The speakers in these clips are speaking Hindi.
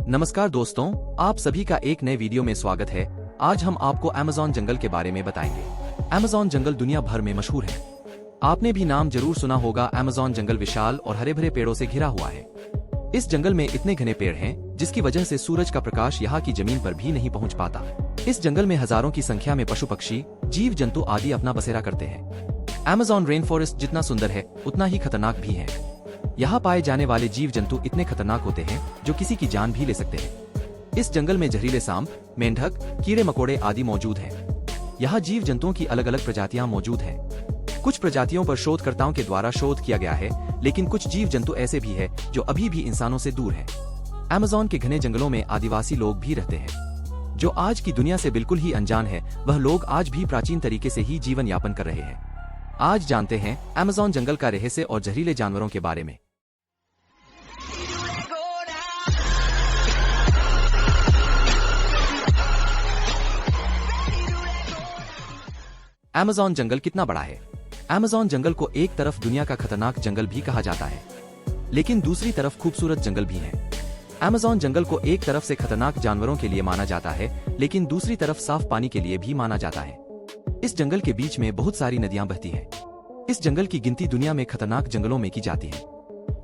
नमस्कार दोस्तों, आप सभी का एक नए वीडियो में स्वागत है। आज हम आपको अमेज़न जंगल के बारे में बताएंगे। अमेज़न जंगल दुनिया भर में मशहूर है। आपने भी नाम जरूर सुना होगा। अमेज़न जंगल विशाल और हरे भरे पेड़ों से घिरा हुआ है। इस जंगल में इतने घने पेड़ हैं, जिसकी वजह से सूरज का प्रकाश यहाँ की जमीन पर भी नहीं पहुँच पाता। इस जंगल में हजारों की संख्या में पशु पक्षी, जीव जंतु आदि अपना बसेरा करते हैं। अमेज़न रेन फॉरेस्ट जितना सुंदर है, उतना ही खतरनाक भी है। यहाँ पाए जाने वाले जीव जंतु इतने खतरनाक होते हैं जो किसी की जान भी ले सकते हैं। इस जंगल में जहरीले सांप, मेंढक, कीड़े मकोड़े आदि मौजूद हैं। यहाँ जीव जंतुओं की अलग अलग प्रजातियां मौजूद हैं। कुछ प्रजातियों पर शोधकर्ताओं के द्वारा शोध किया गया है, लेकिन कुछ जीव जंतु ऐसे भी है जो अभी भी इंसानों से दूर है। अमेज़न के घने जंगलों में आदिवासी लोग भी रहते हैं, जो आज की दुनिया से बिल्कुल ही अनजान है। वह लोग आज भी प्राचीन तरीके से ही जीवन यापन कर रहे हैं। आज जानते हैं अमेज़न जंगल का रहस्य और जहरीले जानवरों के बारे में। अमेज़न जंगल कितना बड़ा है? अमेज़न जंगल को एक तरफ दुनिया का खतरनाक जंगल भी कहा जाता है, लेकिन दूसरी तरफ खूबसूरत जंगल भी है। अमेज़न जंगल को एक तरफ से खतरनाक जानवरों के लिए माना जाता है, लेकिन दूसरी तरफ साफ पानी के लिए भी माना जाता है। इस जंगल के बीच में बहुत सारी नदियां बहती हैं। इस जंगल की गिनती दुनिया में खतरनाक जंगलों में की जाती है।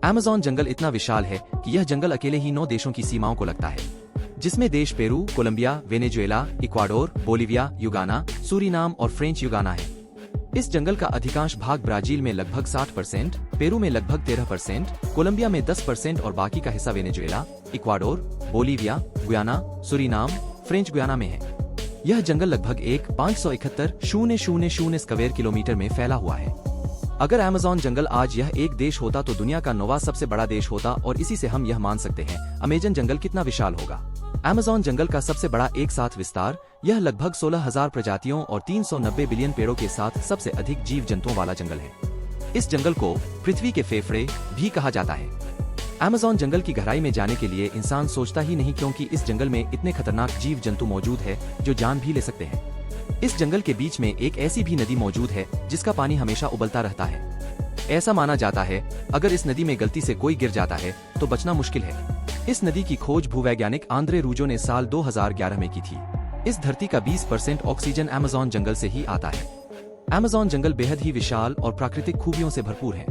अमेज़न जंगल इतना विशाल है कि यह जंगल अकेले ही 9 देशों की सीमाओं को लगता है, जिसमें देश Peru, Colombia, Venezuela, Ecuador, Bolivia, Guyana, Suriname और फ्रेंच युगाना है। इस जंगल का अधिकांश भाग ब्राजील में लगभग 60%, पेरू में लगभग 13%, कोलंबिया में 10% और बाकी का हिस्सा Venezuela, Ecuador, Bolivia, Guyana, Suriname, French Guiana में है। यह जंगल लगभग 1,571,000 स्क्वायर किलोमीटर में फैला हुआ है। अगर अमेज़न जंगल आज यह एक देश होता तो दुनिया का 9वां सबसे बड़ा देश होता, और इसी से हम यह मान सकते हैं अमेज़न जंगल कितना विशाल होगा। अमेज़न जंगल का सबसे बड़ा एक साथ विस्तार, यह लगभग 16,000 प्रजातियों और 390 बिलियन पेड़ों के साथ सबसे अधिक जीव जंतुओं वाला जंगल है। इस जंगल को पृथ्वी के फेफड़े भी कहा जाता है। अमेज़न जंगल की गहराई में जाने के लिए इंसान सोचता ही नहीं, क्योंकि इस जंगल में इतने खतरनाक जीव जंतु मौजूद है जो जान भी ले सकते हैं। इस जंगल के बीच में एक ऐसी भी नदी मौजूद है जिसका पानी हमेशा उबलता रहता है। ऐसा माना जाता है अगर इस नदी में गलती से कोई गिर जाता है तो बचना मुश्किल है। इस नदी की खोज भूवैज्ञानिक आंद्रे रूजो ने साल 2011 में की थी। इस धरती का 20% ऑक्सीजन अमेज़न जंगल से ही आता है। अमेज़न जंगल बेहद ही विशाल और प्राकृतिक खूबियों से भरपूर है।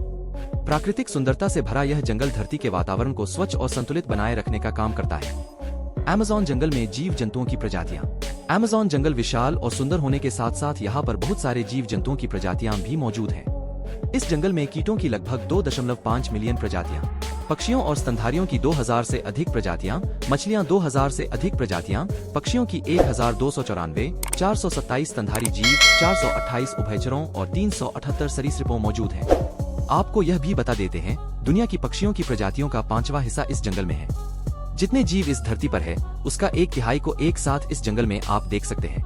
प्राकृतिक सुंदरता से भरा यह जंगल धरती के वातावरण को स्वच्छ और संतुलित बनाए रखने का काम करता है। अमेज़न जंगल में जीव जंतुओं की प्रजातियां। अमेज़न जंगल विशाल और सुंदर होने के साथ साथ यहाँ पर बहुत सारे जीव जंतुओं की प्रजातियां भी मौजूद हैं। इस जंगल में कीटों की लगभग 2.5 मिलियन प्रजातियां, पक्षियों और स्तनधारियों की 2000 से अधिक प्रजातियां, मछलियां 2000 से अधिक प्रजातियां, पक्षियों की 1294, 427 स्तनधारी जीव, 428 उभयचरों और 378 सरीसृपों मौजूद हैं। आपको यह भी बता देते हैं, दुनिया की पक्षियों की प्रजातियों का 5वां हिस्सा इस जंगल में है। जितने जीव इस धरती पर है, उसका 1/3 को एक साथ इस जंगल में आप देख सकते हैं।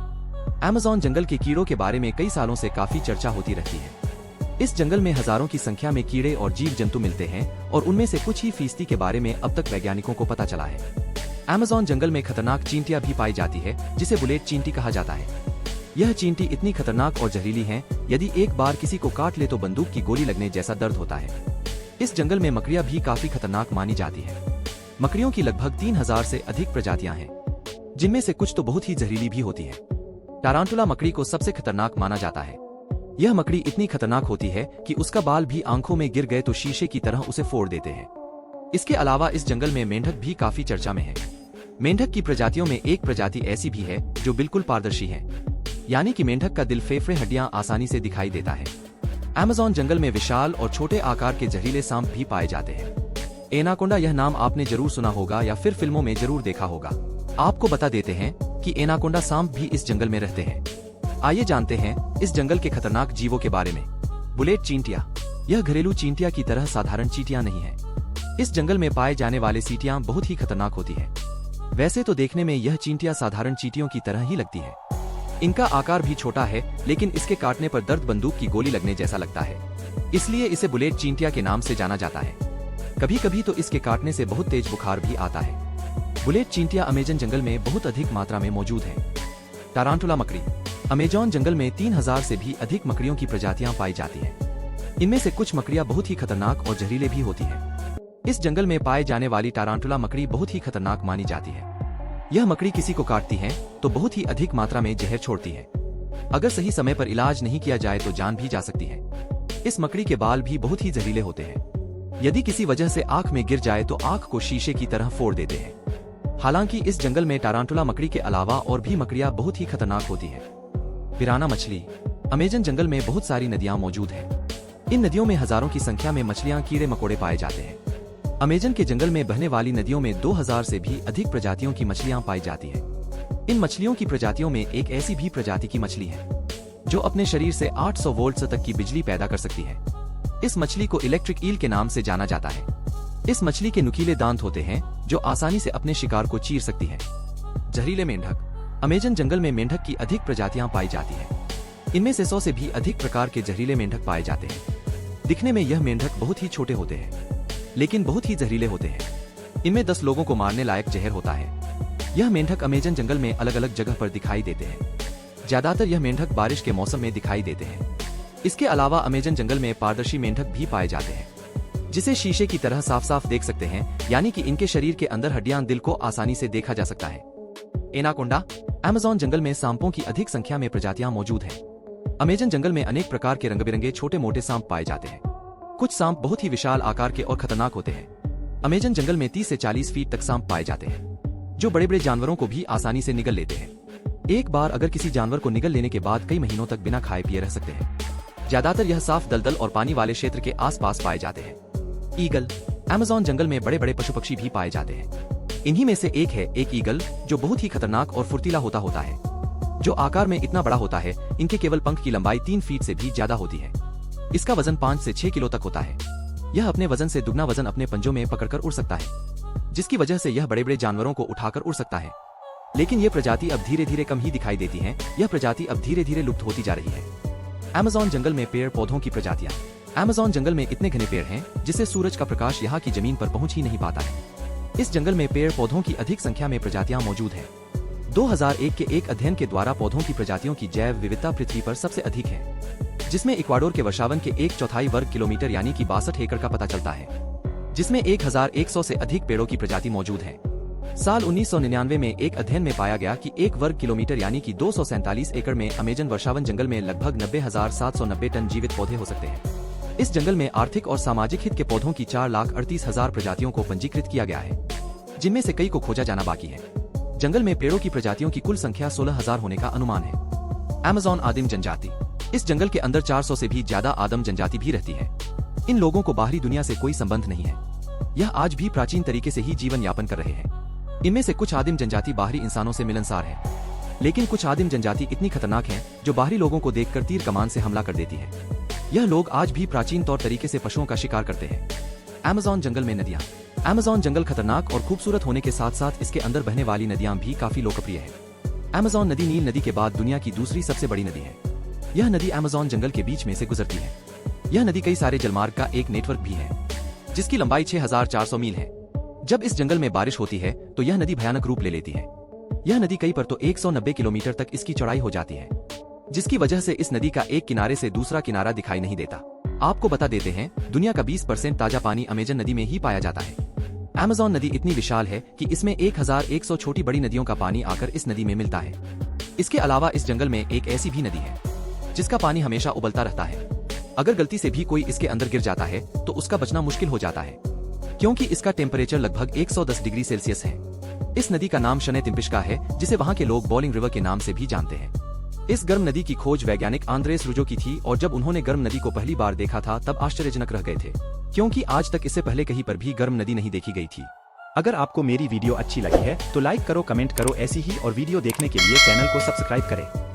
अमेज़न जंगल के कीड़ों के बारे में कई सालों से काफी चर्चा होती रहती है। इस जंगल में हजारों की संख्या में कीड़े और जीव जंतु मिलते हैं, और उनमें से कुछ ही फीसदी के बारे में अब तक वैज्ञानिकों को पता चला है। अमेज़न जंगल में खतरनाक चींटियां भी पाई जाती है, जिसे बुलेट चींटी कहा जाता है। यह चींटी इतनी खतरनाक और जहरीली है, यदि एक बार किसी को काट ले तो बंदूक की गोली लगने जैसा दर्द होता है। इस जंगल में मकड़ियां भी काफी खतरनाक मानी जाती है। मकड़ियों की लगभग 3000 से अधिक प्रजातियां हैं, जिनमें से कुछ तो बहुत ही जहरीली भी होती है। टारांटुला मकड़ी को सबसे खतरनाक माना जाता है। यह मकड़ी इतनी खतरनाक होती है कि उसका बाल भी आंखों में गिर गए तो शीशे की तरह उसे फोड़ देते हैं। इसके अलावा इस जंगल में मेंढक भी काफी चर्चा में है। मेंढक की प्रजातियों में एक प्रजाति ऐसी भी है जो बिल्कुल पारदर्शी है, यानी कि मेंढक का दिल, फेफड़े, हड्डियां आसानी से दिखाई देता है। अमेज़न जंगल में विशाल और छोटे आकार के जहरीले सांप भी पाए जाते हैं। एनाकोंडा, यह नाम आपने जरूर सुना होगा या फिर फिल्मों में जरूर देखा होगा। आपको बता देते हैं कि एनाकोंडा सांप भी इस जंगल में रहते हैं। आइए जानते हैं इस जंगल के खतरनाक जीवों के बारे में। बुलेट चींटियां। यह घरेलू चींटियां की तरह साधारण चींटियां नहीं है। इस जंगल में पाए जाने वाले चींटियां बहुत ही खतरनाक होती है। वैसे तो देखने में यह चींटियां साधारण चींटियों की तरह ही लगती है। इनका आकार भी छोटा है, लेकिन इसके काटने पर दर्द बंदूक की गोली लगने जैसा लगता है, इसलिए इसे बुलेट चींटियां के नाम से जाना जाता है। कभी कभी तो इसके काटने से बहुत तेज बुखार भी आता है। बुलेट चींटियां अमेज़न जंगल में बहुत अधिक मात्रा में मौजूद हैं। टारांटुला मकड़ी। अमेज़न जंगल में 3000 से भी अधिक मकड़ियों की प्रजातियां पाई जाती हैं। इनमें से कुछ मकड़ियां बहुत ही खतरनाक और जहरीले भी होती हैं। इस जंगल में पाए जाने वाली टारांटुला मकड़ी बहुत ही खतरनाक मानी जाती है। यह मकड़ी किसी को काटती है तो बहुत ही अधिक मात्रा में जहर छोड़ती है। अगर सही समय पर इलाज नहीं किया जाए तो जान भी जा सकती है। इस मकड़ी के बाल भी बहुत ही जहरीले होते हैं। यदि किसी वजह से आंख में गिर जाए तो आंख को शीशे की तरह फोड़ देते हैं। हालांकि इस जंगल में टारांटुला मकड़ी के अलावा और भी मकड़ियां बहुत ही खतरनाक होती हैं। पिराना मछली। अमेजन जंगल में बहुत सारी नदियां मौजूद हैं। इन नदियों में हजारों की संख्या में मछलियां, कीड़े मकोड़े पाए जाते हैं। अमेजन के जंगल में बहने वाली नदियों में 2000 से भी अधिक प्रजातियों की मछलियां पाई जाती हैं। इन मछलियों की प्रजातियों में एक ऐसी भी प्रजाति की मछली है जो अपने शरीर से 800 वोल्ट तक की बिजली पैदा कर सकती है। इस मछली को इलेक्ट्रिक ईल के नाम से जाना जाता है। इस मछली के नुकीले दांत होते हैं जो आसानी से अपने शिकार को चीर सकती है। जहरीले मेंढक। अमेजन जंगल में मेंढक की अधिक प्रजातियां पाई जाती हैं। इनमें से 100 से भी अधिक प्रकार के जहरीले मेंढक पाए जाते हैं। दिखने में यह मेंढक बहुत ही छोटे होते हैं लेकिन बहुत ही जहरीले होते हैं। इनमें 10 लोगों को मारने लायक जहर होता है। यह मेंढक अमेजन जंगल में अलग अलग जगह पर दिखाई देते हैं। ज्यादातर यह मेंढक बारिश के मौसम में दिखाई देते हैं। इसके अलावा अमेजन जंगल में पारदर्शी मेंढक भी पाए जाते हैं जिसे शीशे की तरह साफ साफ देख सकते हैं, यानी कि इनके शरीर के अंदर हड्डियां, दिल को आसानी से देखा जा सकता है। एनाकोंडा। अमेजन जंगल में सांपों की अधिक संख्या में प्रजातियां मौजूद हैं। अमेजन जंगल में अनेक प्रकार के रंग बिरंगे छोटे मोटे सांप पाए जाते हैं। कुछ सांप बहुत ही विशाल आकार के और खतरनाक होते हैं। अमेजन जंगल में 30 से 40 फीट तक सांप पाए जाते हैं जो बड़े बड़े जानवरों को भी आसानी से निगल लेते हैं। एक बार अगर किसी जानवर को निगल लेने के बाद कई महीनों तक बिना खाए पिए रह सकते हैं। ज्यादातर यह साफ दलदल और पानी वाले क्षेत्र के आसपास पाए जाते हैं। ईगल। अमेजन जंगल में बड़े बड़े पशु पक्षी भी पाए जाते हैं। इन्हीं में से एक है एक ईगल जो बहुत ही खतरनाक और फुर्तीला होता है, जो आकार में इतना बड़ा होता है इनके केवल पंख की लंबाई 3 फीट से भी ज्यादा होती है। इसका वजन 5 से 6 किलो तक होता है। यह अपने वजन से दुगना वजन अपने पंजों में पकड़कर उड़ सकता है, जिसकी वजह से यह बड़े बड़े जानवरों को उठाकर उड़ सकता है। लेकिन यह प्रजाति अब धीरे धीरे कम ही दिखाई देती है। यह प्रजाति अब धीरे धीरे लुप्त होती जा रही है। अमेजन जंगल में पेड़ पौधों की प्रजातियां। अमेजन जंगल में इतने घने पेड़ हैं जिससे सूरज का प्रकाश यहाँ की जमीन पर पहुंच ही नहीं पाता है। इस जंगल में पेड़ पौधों की अधिक संख्या में प्रजातियां मौजूद हैं। 2001 के एक अध्ययन के द्वारा पौधों की प्रजातियों की जैव विविधता पृथ्वी पर सबसे अधिक है, जिसमें इक्वाडोर के वर्षावन के 1/4 वर्ग किलोमीटर यानी कि 62 एकड़ का पता चलता है, जिसमें 1100 से अधिक पेड़ों की प्रजाति मौजूद है। साल 1999 में एक अध्ययन में पाया गया कि 1 वर्ग किलोमीटर यानी कि 247 एकड़ में अमेजन वर्षावन जंगल में लगभग 90,790 टन जीवित पौधे हो सकते हैं। इस जंगल में आर्थिक और सामाजिक हित के पौधों की 4,38,000 प्रजातियों को पंजीकृत किया गया है, जिनमें से कई को खोजा जाना बाकी है। जंगल में पेड़ों की प्रजातियों की कुल संख्या 16,000 होने का अनुमान है। अमेजन आदिम जनजाति। इस जंगल के अंदर 400 से भी ज्यादा आदिम जनजाति भी रहती है। इन लोगों को बाहरी दुनिया से कोई संबंध नहीं है। यह आज भी प्राचीन तरीके से ही जीवन यापन कर रहे हैं। इनमें से कुछ आदिम जनजाति बाहरी इंसानों से मिलनसार है, लेकिन कुछ आदिम जनजाति इतनी खतरनाक है जो बाहरी लोगों को देखकर तीर कमान से हमला कर देती है। यह लोग आज भी प्राचीन तौर तरीके से पशुओं का शिकार करते हैं। अमेजन जंगल में नदियां। अमेजन जंगल खतरनाक और खूबसूरत होने के साथ साथ इसके अंदर बहने वाली नदियां भी काफी लोकप्रिय है। अमेजन नदी नील नदी के बाद दुनिया की दूसरी सबसे बड़ी नदी है। यह नदी अमेजन जंगल के बीच में से गुजरती है। यह नदी कई सारे जलमार्ग का एक नेटवर्क भी है, जिसकी लंबाई 6,400 मील है। जब इस जंगल में बारिश होती है तो यह नदी भयानक रूप ले लेती है। यह नदी कई पर तो 190 किलोमीटर तक इसकी चौड़ाई हो जाती है, जिसकी वजह से इस नदी का एक किनारे से दूसरा किनारा दिखाई नहीं देता। आपको बता देते हैं, दुनिया का 20% ताजा पानी अमेजन नदी में ही पाया जाता है। अमेजन नदी इतनी विशाल है कि इसमें 1100 छोटी बड़ी नदियों का पानी आकर इस नदी में मिलता है। इसके अलावा इस जंगल में एक ऐसी भी नदी है जिसका पानी हमेशा उबलता रहता है। अगर गलती से भी कोई इसके अंदर गिर जाता है तो उसका बचना मुश्किल हो जाता है, क्योंकि इसका टेम्परेचर लगभग 110 डिग्री सेल्सियस है। इस नदी का नाम शने तिम्पिश्का है, जिसे वहाँ के लोग बॉलिंग रिवर के नाम से भी जानते हैं। इस गर्म नदी की खोज वैज्ञानिक आंद्रेस रुजो की थी, और जब उन्होंने गर्म नदी को पहली बार देखा था तब आश्चर्यजनक रह गए थे, क्योंकि आज तक इससे पहले कहीं पर भी गर्म नदी नहीं देखी गई थी। अगर आपको मेरी वीडियो अच्छी लगी है तो लाइक करो, कमेंट करो। ऐसी ही और वीडियो देखने के लिए चैनल को सब्सक्राइब करें।